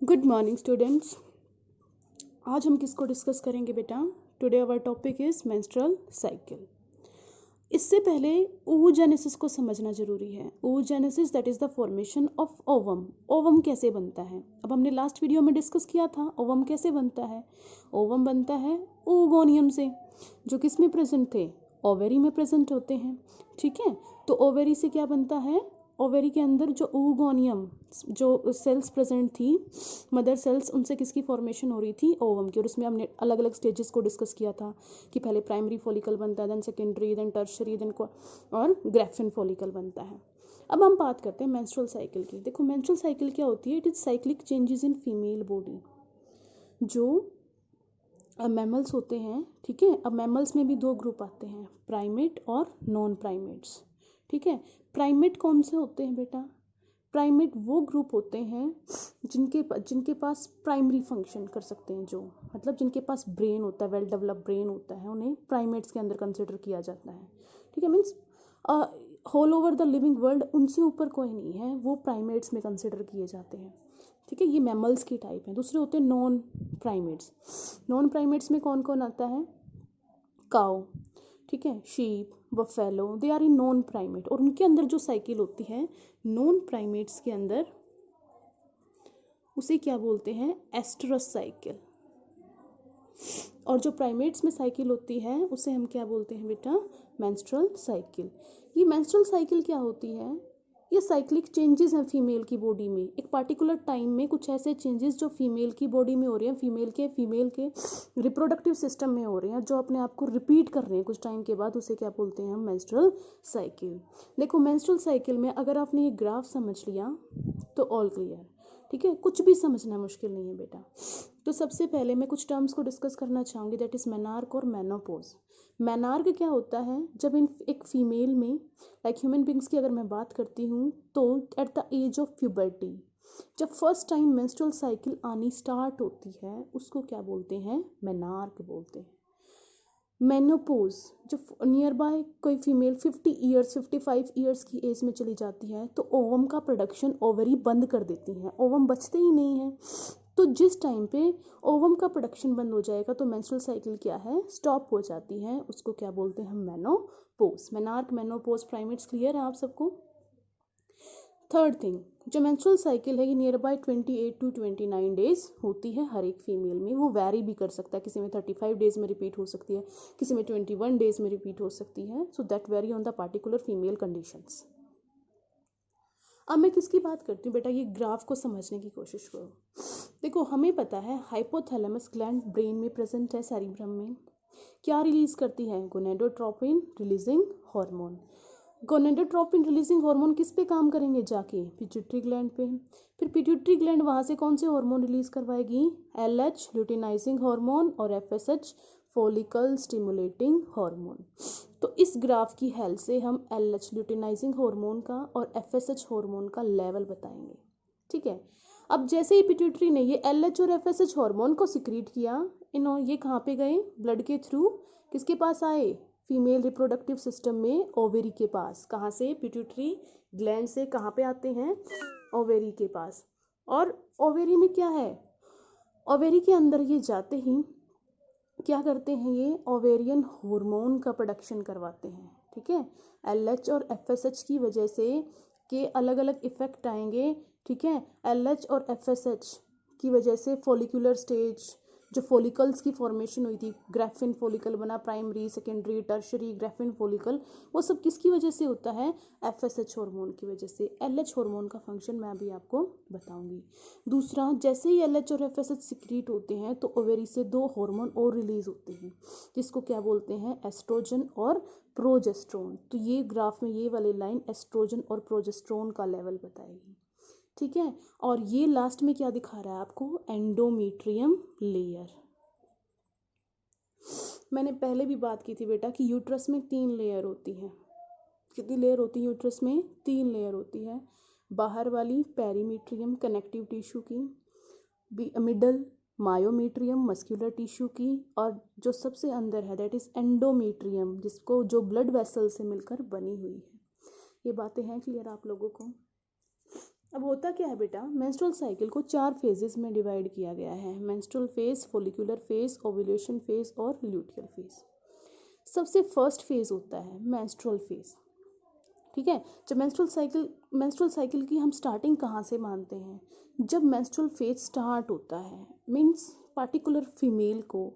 Good morning students. आज हम किसको डिस्कस करेंगे बेटा? Today our topic is menstrual cycle. इससे पहले oogenesis को समझना जरूरी है। oogenesis that is the formation of ovum. Ovum कैसे बनता है? अब हमने लास्ट वीडियो में डिस्कस किया था ओवम कैसे बनता है। ओवम बनता है oogoनियम से, जो किस में प्रेजेंट थे? ओवेरी में प्रेजेंट होते हैं। ठीक है, तो ओवेरी से क्या बनता है? ओवेरी के अंदर जो oogoनियम जो सेल्स प्रेजेंट थी, मदर सेल्स, उनसे किसकी फॉर्मेशन हो रही थी? ओवम की। और उसमें हमने अलग अलग स्टेजेस को डिस्कस किया था कि पहले प्राइमरी फॉलिकल बनता है, then secondary, then tertiary, then और ग्रेफिन फॉलिकल बनता है। अब हम बात करते हैं मेंस्ट्रुअल साइकिल की। देखो मेंस्ट्रुअल साइकिल क्या होती है? It is cyclic changes in female body. जो मैमल्स होते हैं, ठीक है, अब मैमल्स में भी दो ग्रुप आते हैं, प्राइमेट और नॉन प्राइमेट्स। ठीक है, प्राइमेट कौन से होते हैं बेटा? प्राइमेट वो ग्रुप होते हैं जिनके पास प्राइमरी फंक्शन कर सकते हैं, जो मतलब जिनके पास ब्रेन होता है, वेल डेवलप ब्रेन होता है, उन्हें प्राइमेट्स के अंदर कंसिडर किया जाता है। ठीक है, means whole over the living world उनसे ऊपर कोई नहीं है, वो प्राइमेट्स में कंसिडर किए जाते हैं। ठीक है, ये मैमल्स की टाइप है। दूसरे होते हैं नॉन प्राइमेट्स। नॉन प्राइमेट्स में कौन कौन आता है? काउ, ठीक है, sheep, buffalo, they are in non primate. और उनके अंदर जो साइकिल होती है नॉन प्राइमेट्स के अंदर, उसे क्या बोलते हैं? Oestrus cycle. और जो प्राइमेट्स में साइकिल होती है उसे हम क्या बोलते हैं बेटा? Menstrual cycle. ये मेंस्ट्रुअल साइकिल क्या होती है? ये साइक्लिक चेंजेस हैं फीमेल की बॉडी में। एक पार्टिकुलर टाइम में कुछ ऐसे चेंजेस जो फीमेल की बॉडी में हो रहे हैं, फीमेल के रिप्रोडक्टिव सिस्टम में हो रहे हैं, जो अपने आप को रिपीट कर रहे हैं कुछ टाइम के बाद, उसे क्या बोलते हैं हम? Menstrual cycle. देखो मेंस्ट्रुअल साइकिल में अगर आपने ये ग्राफ समझ लिया तो ऑल क्लियर। ठीक है, कुछ भी समझना मुश्किल नहीं है बेटा। तो सबसे पहले मैं कुछ टर्म्स को डिस्कस करना चाहूँगी, दैट इज़ मेनार्क और मेनोपॉज। मेनार्क क्या होता है? जब इन एक फीमेल में, लाइक ह्यूमन बींग्स की अगर मैं बात करती हूँ, तो at the age of puberty, जब फर्स्ट टाइम मेंस्ट्रुअल साइकिल आनी स्टार्ट होती है, उसको क्या बोलते हैं? मेनार्क बोलते हैं। मेनोपोज, जब नियर बाय कोई फीमेल 50 ईयर्स 55 ईयर्स की एज में चली जाती है, तो ओवम का प्रोडक्शन ओवरी बंद कर देती हैं, ओवम बचते ही नहीं हैं। तो जिस टाइम पे ओवम का प्रोडक्शन बंद हो जाएगा तो मेंस्ट्रुअल साइकिल क्या है? स्टॉप हो जाती है। उसको क्या बोलते हैं हम? Menopause. Menarche, menopause, primates, clear है आप सबको? थर्ड थिंग, जो मेंस्ट्रुअल साइकिल है ये नियर बाय 28 to 29 डेज होती है हर एक फीमेल में। वो वैरी भी कर सकता है, किसी में 35 डेज में रिपीट हो सकती है, किसी में 21 डेज में रिपीट हो सकती है। So that very on the particular female conditions. अब मैं किसकी बात करती हूँ बेटा? ये ग्राफ को समझने की कोशिश करो। देखो हमें पता है हाइपोथैलेमस ग्लैंड ब्रेन में प्रेजेंट है, सेरिब्रम में। क्या रिलीज करती है? Gonadotropin releasing hormone. Gonadotropin releasing hormone किस पे काम करेंगे? जाके पिट्यूटरी ग्लैंड पे। फिर पिट्यूटरी ग्लैंड वहाँ से कौन से हार्मोन रिलीज करवाएगी? एलएच ल्यूटिनाइजिंग हार्मोन और एफएसएच फॉलिकल स्टिमुलेटिंग हार्मोन। तो इस ग्राफ की हेल्प से हम एलएच ल्यूटिनाइजिंग हार्मोन का और एफएसएच हार्मोन का लेवल बताएंगे। ठीक है, अब जैसे ही पिट्यूटरी ने ये एलएच और एफएसएच हार्मोन को सिक्रीट किया, ये कहाँ पे गए? ब्लड के थ्रू किसके पास आए? फीमेल रिप्रोडक्टिव सिस्टम में ओवेरी के पास। कहाँ से? पिट्यूटरी ग्लैंड से कहाँ पे आते हैं? ओवेरी के पास। और ओवेरी में क्या है? ओवेरी के अंदर ये जाते ही क्या करते हैं? ये ओवेरियन हार्मोन का प्रोडक्शन करवाते हैं। ठीक है, एलएच और एफएसएच की वजह से के अलग अलग इफेक्ट आएंगे। ठीक है, एलएच और एफएसएच की वजह से फॉलिकुलर स्टेज, जो फॉलिकल्स की फॉर्मेशन हुई थी, ग्रेफिन फॉलिकल बना, primary, secondary, tertiary, Graafian follicle, वो सब किसकी वजह से होता है? एफएसएच हार्मोन की वजह से। एलएच हार्मोन का फंक्शन मैं अभी आपको बताऊंगी। दूसरा, जैसे ही एलएच और एफएसएच सिक्रीट होते हैं तो ओवेरी से दो हार्मोन और रिलीज होते हैं, जिसको क्या बोलते हैं? एस्ट्रोजन और प्रोजेस्ट्रोन। तो ये ग्राफ में ये वाली लाइन एस्ट्रोजन और प्रोजेस्ट्रोन का लेवल बताएगी। ठीक है, और ये लास्ट में क्या दिखा रहा है आपको? Endometrium layer. मैंने पहले भी बात की थी बेटा कि यूट्रस में 3 लेयर होती है। कितनी लेयर होती है यूट्रस में? 3 लेयर होती है। बाहर वाली पेरीमीट्रियम कनेक्टिव टिश्यू की, मिडल मायोमीट्रियम मस्कुलर टिश्यू की, और जो सबसे अंदर है दैट इज एंडोमेट्रियम, जिसको जो ब्लड वेसल से मिलकर बनी हुई है। ये बातें हैं क्लियर आप लोगों को? अब होता क्या है बेटा, मेंस्ट्रुअल साइकिल को 4 फेजेस में डिवाइड किया गया है, menstrual phase, follicular phase, ovulation phase और ल्यूटियल फेज। सबसे फर्स्ट फेज होता है मेंस्ट्रुअल फेज, ठीक है। जब मेंस्ट्रुअल साइकिल की हम स्टार्टिंग कहाँ से मानते हैं, जब मेंस्ट्रुअल फेज स्टार्ट होता है, मीन्स पार्टिकुलर फीमेल को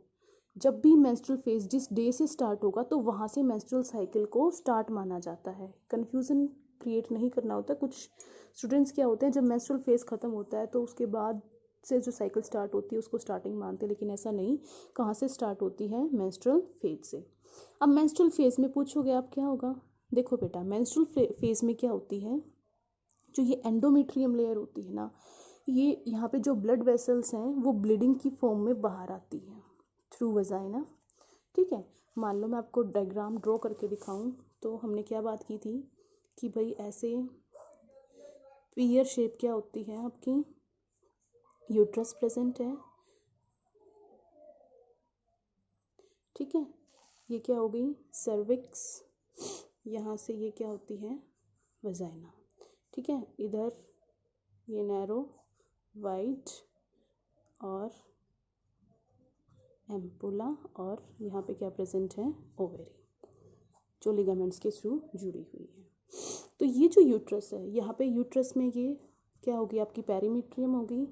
जब भी मेंस्ट्रुअल फेज जिस डे से स्टार्ट होगा तो वहाँ से मेंस्ट्रुअल साइकिल को स्टार्ट माना जाता है। कन्फ्यूज़न क्रिएट नहीं करना होता। कुछ स्टूडेंट्स क्या होते हैं, जब मेंस्ट्रुअल फेज ख़त्म होता है तो उसके बाद से जो साइकिल स्टार्ट होती है उसको स्टार्टिंग मानते हैं, लेकिन ऐसा नहीं। कहाँ से स्टार्ट होती है, मेंस्ट्रुअल फेज से। अब मेंस्ट्रुअल फेज में पूछोगे आप क्या होगा, देखो बेटा मेंस्ट्रुअल फेज में क्या होती है, जो ये एंडोमेट्रियम लेयर होती है ना, ये यहाँ पे जो ब्लड वेसल्स हैं वो ब्लीडिंग की फॉर्म में बाहर आती है थ्रू वजाइना, ठीक है। मान लो मैं आपको डायग्राम ड्रॉ करके दिखाऊं, तो हमने क्या बात की थी कि भाई ऐसे पीयर शेप क्या होती है आपकी, यूट्रस प्रेजेंट है, ठीक है। ये क्या हो गई, सर्विक्स, यहाँ से ये क्या होती है, वजाइना, ठीक है। इधर ये नैरो वाइट और एम्पुला, और यहाँ पे क्या प्रेजेंट है, ओवेरी, जो लिगामेंट्स के थ्रू जुड़ी हुई है। तो ये जो यूट्रस है, यहाँ पे यूट्रस में ये क्या होगी आपकी, पेरीमीट्रियम होगी,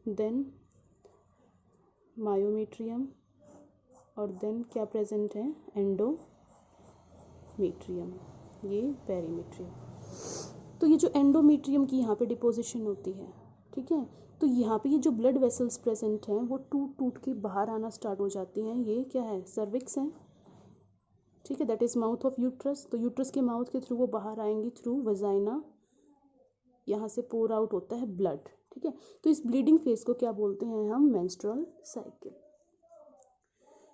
देन मायोमीट्रियम, और देन क्या प्रेजेंट है, एंडोमीट्रियम, ये पेरीमीट्रियम। तो ये जो एंडोमीट्रियम की यहाँ पे डिपोजिशन होती है, ठीक है, तो यहाँ पे ये जो ब्लड वेसल्स प्रेजेंट हैं वो टूट टूट के बाहर आना स्टार्ट हो जाती हैं। ये क्या है, सर्विक्स है, ठीक है, that is mouth of uterus. तो यूट्रस के माउथ के थ्रू वो बाहर आएंगी थ्रू वजाइना, यहाँ से पोर आउट होता है ब्लड, ठीक है। तो इस ब्लीडिंग फेज को क्या बोलते हैं हम, मेंस्ट्रुअल साइकिल,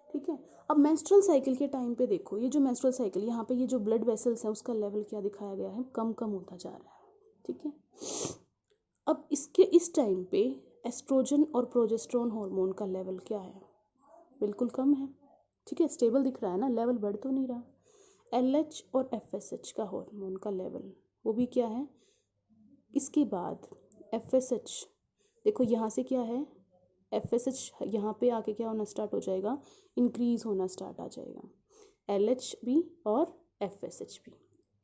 ठीक है। अब मेंस्ट्रुअल साइकिल के टाइम पे देखो, ये जो मेंस्ट्रुअल साइकिल, यहाँ पे ये जो ब्लड वेसल्स है उसका लेवल क्या दिखाया गया है, कम कम होता जा रहा है, ठीक है। अब इसके इस टाइम पे एस्ट्रोजन और प्रोजेस्टेरोन हार्मोन का लेवल क्या है, बिल्कुल कम है, ठीक है, स्टेबल दिख रहा है ना, लेवल बढ़ तो नहीं रहा। LH और FSH का हार्मोन का लेवल वो भी क्या है। इसके बाद FSH, देखो यहाँ से क्या है, FSH यहाँ पे आके क्या होना स्टार्ट हो जाएगा, इंक्रीज होना स्टार्ट आ जाएगा, LH भी और FSH भी।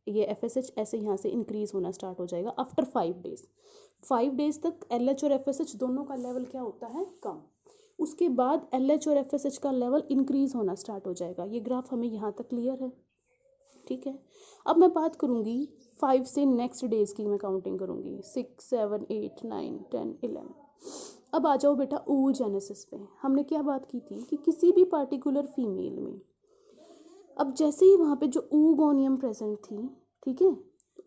ये FSH ऐसे यहाँ से इंक्रीज होना स्टार्ट हो जाएगा आफ्टर 5 डेज। 5 डेज तक LH और FSH दोनों का लेवल क्या होता है, कम। उसके बाद LH और FSH का लेवल इंक्रीज होना स्टार्ट हो जाएगा। ये ग्राफ हमें यहाँ तक क्लियर है, ठीक है। अब मैं बात करूँगी 5 से नेक्स्ट डेज की, मैं काउंटिंग करूँगी 6, 7, 8, 9, 10, 11। अब आ जाओ बेटा oogenesis पे। हमने क्या बात की थी कि किसी भी पार्टिकुलर फीमेल में, अब जैसे ही वहाँ पे जो oogoनियम प्रेजेंट थी, ठीक है,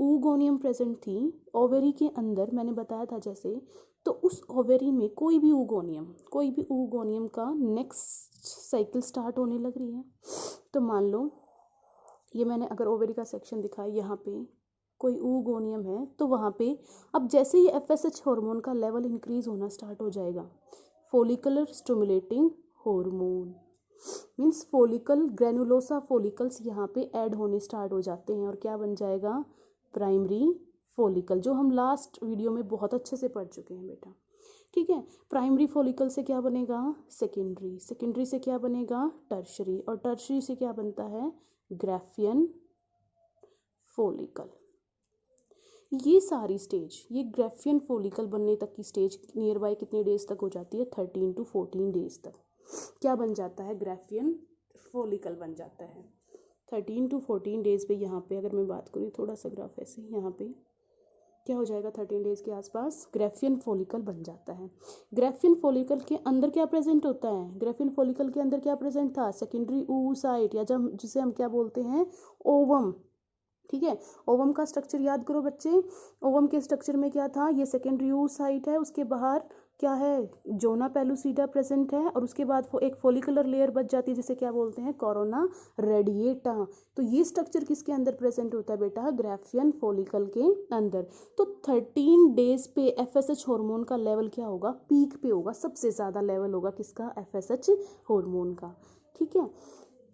oogoनियम प्रेजेंट थी ओवेरी के अंदर, मैंने बताया था जैसे, तो उस ओवेरी में कोई भी oogoनियम का नेक्स्ट साइकिल स्टार्ट होने लग रही है। तो मान लो ये मैंने अगर ओवेरी का सेक्शन दिखाया, यहाँ पे कोई oogoनियम है, तो वहाँ पे अब जैसे ही FSH हार्मोन का लेवल इंक्रीज होना स्टार्ट हो जाएगा, follicular stimulating hormone means follicle granulosa follicles यहाँ पे ऐड होने स्टार्ट हो जाते हैं, और क्या बन जाएगा, प्राइमरी फोलिकल, जो हम लास्ट वीडियो में बहुत अच्छे से पढ़ चुके हैं बेटा, ठीक है। प्राइमरी फोलिकल से क्या बनेगा, सेकेंडरी, सेकेंडरी से क्या बनेगा, टर्शरी, और टर्शरी से क्या बनता है, ग्राफियन फोलिकल। ये सारी स्टेज, ये ग्राफियन फोलिकल बनने तक की स्टेज नियर बाय कितने डेज तक हो जाती है, 13 to 14 डेज तक क्या बन जाता है, ग्राफियन फोलिकल बन जाता है। 13 to 14 डेज पे यहाँ पे अगर मैं बात करूँ, थोड़ा सा ग्राफ ऐसे यहाँ पे क्या हो जाएगा, 13 डेज के आसपास ग्राफियन फोलिकल बन जाता है। ग्राफियन फोलिकल के अंदर क्या प्रेजेंट होता है, ग्राफियन फोलिकल के अंदर क्या प्रेजेंट था, सेकेंडरी oocyte, या जब जिसे हम क्या बोलते हैं, ओवम, ठीक है। ओवम का स्ट्रक्चर याद करो बच्चे, ओवम के स्ट्रक्चर में क्या था, ये सेकेंडरी oocyte है, उसके बाहर क्या है, जोना पेलुसिडा प्रेजेंट है, और उसके बाद वो एक फोलिकुलर लेयर बच जाती है जिसे क्या बोलते हैं, कोरोना रेडिएटा। तो ये स्ट्रक्चर किसके अंदर प्रेजेंट होता है बेटा, ग्राफियन फोलिकल के अंदर। तो 13 डेज पे FSH हार्मोन का लेवल क्या होगा, पीक पे होगा, सबसे ज़्यादा लेवल होगा किसका, FSH हार्मोन का, ठीक है।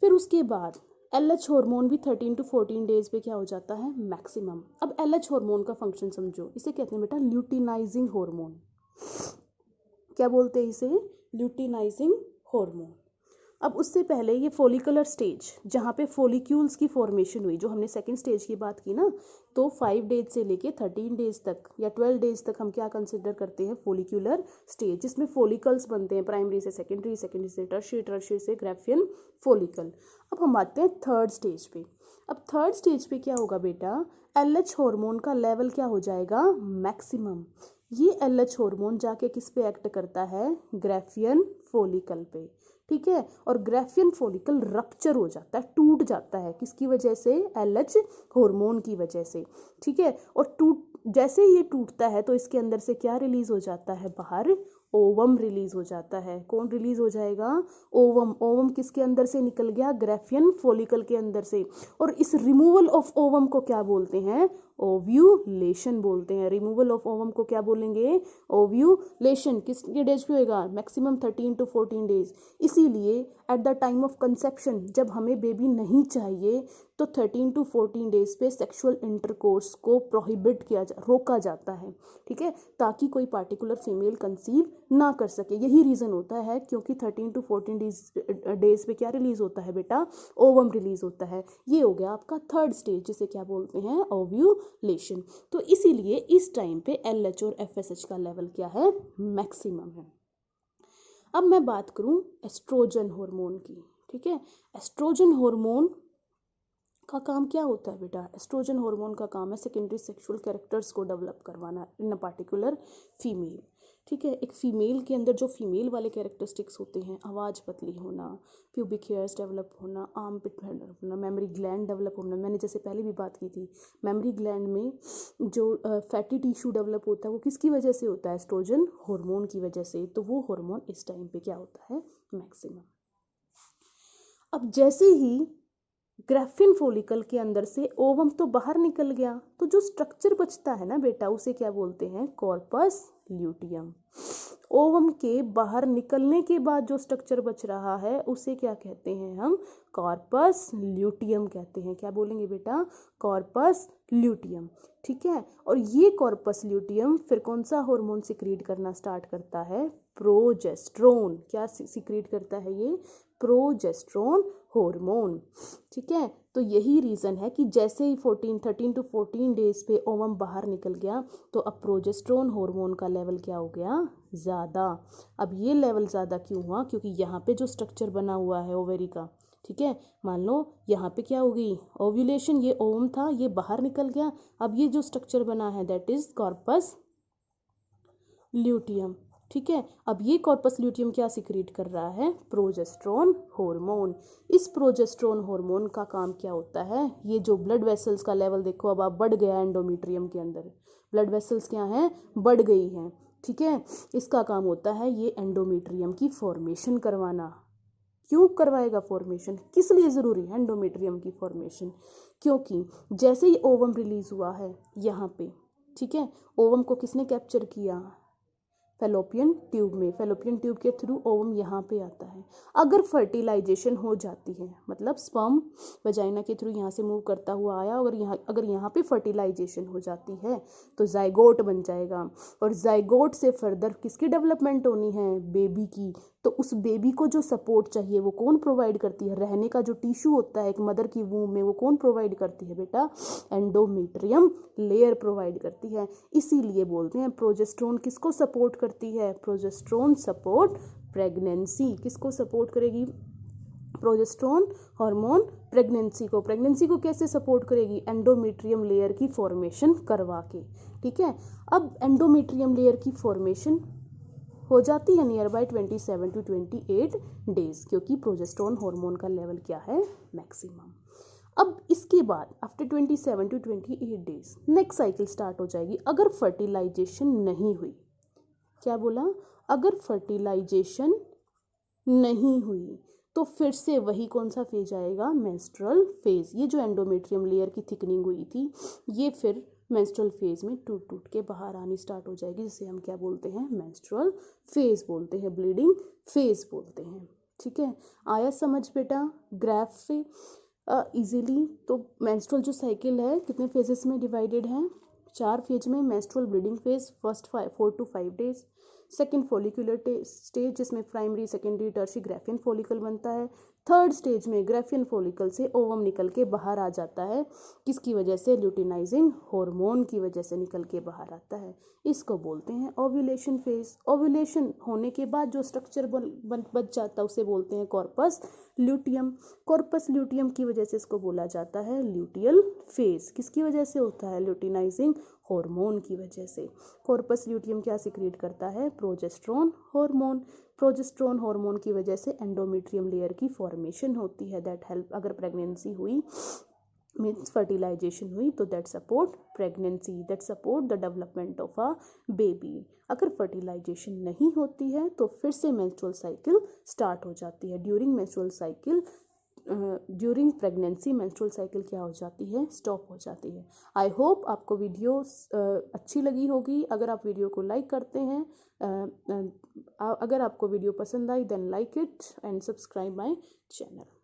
फिर उसके बाद LH हार्मोन भी 13 to 14 डेज पे क्या हो जाता है, मैक्सिमम। अब LH हार्मोन का फंक्शन समझो, इसे कहते हैं बेटा ल्यूटिनाइजिंग हार्मोन। क्या बोलते हैं इसे, ल्यूटिनाइजिंग हार्मोन। अब उससे पहले ये फोलिकुलर स्टेज जहाँ पे फोलिक्यूल्स की फॉर्मेशन हुई, जो हमने सेकंड स्टेज की बात की ना, तो 5 डेज से लेके 13 डेज तक या 12 डेज तक हम क्या कंसिडर करते हैं, फोलिकुलर स्टेज, जिसमें फोलिकल्स बनते हैं, प्राइमरी से सेकेंडरी, सेकेंडरी से टर्शियरी, टर्शियरी से ग्राफियन फोलिकल। अब हम आते हैं थर्ड स्टेज पे। अब थर्ड स्टेज पे क्या होगा बेटा, LH हार्मोन का लेवल क्या हो जाएगा, मैक्सिमम। ये LH हार्मोन जाके किस पे एक्ट करता है, ग्राफियन फोलिकल पे, ठीक है। और ग्राफियन फोलिकल रप्चर हो जाता है, टूट जाता है, किसकी वजह से, LH हार्मोन की वजह से, ठीक है। और जैसे ये टूटता है तो इसके अंदर से क्या रिलीज हो जाता है, बाहर ओवम रिलीज हो जाता है। कौन रिलीज हो जाएगा, ओवम। ओवम किसके अंदर से निकल गया, ग्राफियन फोलिकल के अंदर से। और इस रिमूवल ऑफ ओवम को क्या बोलते हैं, ओव्यूलेशन बोलते हैं। रिमूवल ऑफ ओवम को क्या बोलेंगे, ओव्यूलेशन। किसके डेज पे होएगा, मैक्सिमम 13 to 14 डेज। इसीलिए at the time of conception, जब हमें बेबी नहीं चाहिए, तो 13 to 14 डेज पे सेक्सुअल इंटरकोर्स को प्रोहिबिट रोका जाता है, ठीक है, ताकि कोई पार्टिकुलर फीमेल कंसीव ना कर सके। यही रीज़न होता है क्योंकि 13 to 14 डेज पे क्या रिलीज होता है बेटा, ओवम रिलीज होता है। ये हो गया आपका थर्ड स्टेज, जिसे क्या बोलते हैं, ओव्यूलेशन। तो इसीलिए इस टाइम पे LH और FSH का लेवल क्या है, मैक्सिमम है। अब मैं बात करूं एस्ट्रोजन हार्मोन की, ठीक है। एस्ट्रोजन हार्मोन का काम क्या होता है बेटा, एस्ट्रोजन हार्मोन का काम है सेकेंडरी सेक्सुअल कैरेक्टर्स को डेवलप करवाना इन अ पार्टिकुलर फीमेल, ठीक है। एक फीमेल के अंदर जो फीमेल वाले कैरेक्टरिस्टिक्स होते हैं, आवाज़ पतली होना, प्यूबिक हेयर्स डेवलप होना, आर्म पिट डेवलप होना, मेमोरी ग्लैंड डेवलप होना। मैंने जैसे पहले भी बात की थी, मेमोरी ग्लैंड में जो फैटी टिश्यू डेवलप होता है वो किसकी वजह से होता है, एस्ट्रोजन हार्मोन की वजह से। तो वो हार्मोन इस टाइम पे क्या होता है, मैक्सिमम। अब जैसे ही ग्राफिन फोलिकल के अंदर से ओवम तो बाहर निकल गया, तो जो स्ट्रक्चर बचता है ना बेटा, उसे क्या बोलते हैं, कॉर्पस ल्यूटियम। ओवम के बाहर निकलने के बाद जो स्ट्रक्चर बच रहा है उसे क्या कहते हैं हम, कॉर्पस ल्यूटियम कहते हैं। क्या बोलेंगे बेटा, कॉर्पस ल्यूटियम, ठीक है। और ये कॉर्पस ल्यूटियम फिर कौन सा हार्मोन सिक्रीट करना स्टार्ट करता है, प्रोजेस्ट्रोन। क्या सिक्रीट करता है ये, प्रोजेस्ट्रोन हार्मोन, ठीक है। तो यही रीज़न है कि जैसे ही 13 to 14 डेज पे ओवम बाहर निकल गया, तो अब प्रोजेस्ट्रोन हार्मोन का लेवल क्या हो गया, ज़्यादा। अब ये लेवल ज़्यादा क्यों हुआ, क्योंकि यहाँ पे जो स्ट्रक्चर बना हुआ है ओवेरी का, ठीक है, मान लो यहाँ पे क्या होगी, ओव्यूलेशन, ये ओवम था, ये बाहर निकल गया। अब ये जो स्ट्रक्चर बना है दैट इज कॉर्पस ल्यूटियम, ठीक है। अब ये कॉर्पस ल्यूटियम क्या सिक्रीट कर रहा है, प्रोजेस्ट्रोन हार्मोन। इस प्रोजेस्ट्रोन हार्मोन का काम क्या होता है, ये जो ब्लड वेसल्स का लेवल देखो अब बढ़ गया है एंडोमेट्रियम के अंदर, ब्लड वेसल्स क्या हैं, बढ़ गई हैं, ठीक है। इसका काम होता है ये एंडोमेट्रियम की फॉर्मेशन करवाना। क्यों करवाएगा फॉर्मेशन, किस लिए ज़रूरी है एंडोमेट्रियम की फॉर्मेशन, क्योंकि जैसे ही ओवम रिलीज हुआ है यहाँ पे, ठीक है, ओवम को किसने कैप्चर किया, फैलोपियन ट्यूब में, फैलोपियन ट्यूब के थ्रू ओवम यहाँ पे आता है। अगर फर्टिलाइजेशन हो जाती है, मतलब स्पर्म वजाइना के थ्रू यहाँ से मूव करता हुआ आया, अगर यहाँ पे फर्टिलाइजेशन हो जाती है तो जाइगोट बन जाएगा। और जाइगोट से फर्दर किसकी डेवलपमेंट होनी है, बेबी की। तो उस बेबी को जो सपोर्ट चाहिए वो कौन प्रोवाइड करती है, रहने का जो टिश्यू होता है एक मदर की वूम में, वो कौन प्रोवाइड करती है बेटा, एंडोमेट्रियम लेयर प्रोवाइड करती है। इसीलिए बोलते हैं प्रोजेस्ट्रोन किसको सपोर्ट करती है, प्रोजेस्ट्रोन सपोर्ट प्रेगनेंसी। किसको सपोर्ट करेगी, प्रोजेस्ट्रोन हार्मोन प्रेगनेंसी को कैसे सपोर्ट करेगी, एंडोमेट्रियम लेयर की फॉर्मेशन करवा के, ठीक है। अब एंडोमेट्रियम लेयर की फॉर्मेशन हो जाती है नियर बाय 27 to 28 डेज, क्योंकि प्रोजेस्ट्रोन हार्मोन का लेवल क्या है, मैक्सिमम। अब इसके बाद after 27 to 28 days next cycle start हो जाएगी। अगर फर्टिलाइजेशन नहीं हुई, क्या बोला, अगर फर्टिलाइजेशन नहीं हुई तो फिर से वही कौन सा फेज आएगा, मेंस्ट्रुअल फेज। ये जो एंडोमेट्रियम लेयर की थिकनिंग हुई थी ये फिर मेंस्ट्रुअल फेज में टूट टूट के बाहर आनी स्टार्ट हो जाएगी, जिसे हम क्या बोलते हैं, मेंस्ट्रुअल फेज बोलते हैं, ब्लीडिंग फेज बोलते हैं, ठीक है। आया समझ बेटा, ग्राफ से इजीली। तो मेंस्ट्रुअल जो साइकिल है कितने फेजेस में डिवाइडेड है? 4 फेज में। Menstrual bleeding phase first 4 to 5 days, second follicular stage जिसमें primary secondary tertiary Graafian follicle बनता है, थर्ड स्टेज में ग्राफियन फॉलिकल से ओवम निकल के बाहर आ जाता है, किसकी वजह से? ल्यूटिनाइजिंग हार्मोन की वजह से निकल के बाहर आता है। इसको बोलते हैं ओव्यूलेशन फेज। ओव्यूलेशन होने के बाद जो स्ट्रक्चर बच जाता है उसे बोलते हैं कॉर्पस ल्यूटियम। कॉर्पस ल्यूटियम की वजह से इसको बोला जाता है ल्यूटियल फेज। किसकी वजह से होता है? ल्यूटिनाइजिंग हार्मोन की वजह से। कॉर्पस ल्यूटियम क्या सिक्रीट करता है? Progesterone hormone. प्रोजेस्टेरोन हार्मोन की वजह से एंडोमेट्रियम लेयर की फॉर्मेशन होती है, दैट हेल्प, अगर प्रेगनेंसी हुई मीन्स फर्टिलाइजेशन हुई तो that support pregnancy, that support the development of a baby. अगर फर्टिलाइजेशन नहीं होती है तो फिर से मेंस्ट्रुअल साइकिल स्टार्ट हो जाती है। During menstrual cycle, during pregnancy menstrual cycle क्या हो जाती है? स्टॉप हो जाती है। आई होप आपको वीडियो अच्छी लगी होगी। अगर आप वीडियो को लाइक करते हैं, अगर आपको वीडियो पसंद आई then like it and subscribe my channel.